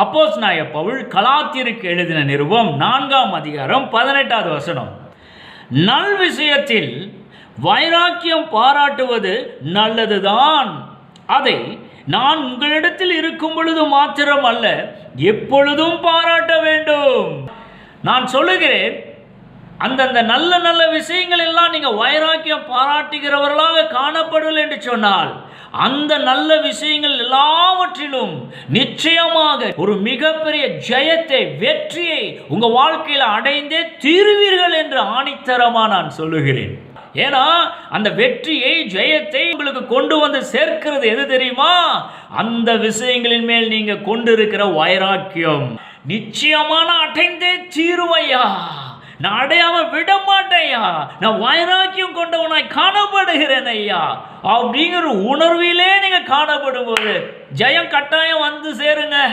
அப்போஸ்தலனாகிய பவுல் கலாத்தியருக்கு எழுதின நிருபம் 4ஆம் அதிகாரம் 18வது வசனம். நல் விஷயத்தில் வைராக்கியம் பாராட்டுவது நல்லதுதான். அதை நான் உங்களிடத்தில் இருக்கும் பொழுது மாத்திரம் அல்ல, எப்பொழுதும் பாராட்ட வேண்டும். நான் சொல்லுகிறேன், அந்தந்த நல்ல நல்ல விஷயங்கள் எல்லாம் நீங்க வைராக்கியம் பாராட்டுகிறவர்களாக காணப்படவில்லை என்று சொன்னால், அந்த நல்ல விஷயங்கள் எல்லாவற்றிலும் நிச்சயமாக ஒரு மிகப்பெரிய ஜெயத்தை, வெற்றியை உங்க வாழ்க்கையில் அடைந்தே தீருவீர்கள் என்று ஆணித்தரமா நான் சொல்லுகிறேன். ஏன்னா அந்த வெற்றியை, ஜெயத்தை உங்களுக்கு கொண்டு வந்து சேர்க்கிறது எது தெரியுமா? அந்த விஷயங்களின் மேல் நீங்க கொண்டிருக்கிற வைராக்கியம். நிச்சயமான அடைந்தே தீருவையா, நான் அடையாம விட மாட்டேயா, நான் வைராக்கியம் கொண்டவனாய் காணப்படுகிறேன் ஐயா அப்படிங்கிற உணர்விலே நீங்க காணப்படும் போது ஜெயம் கட்டாயம் வந்து சேருங்க.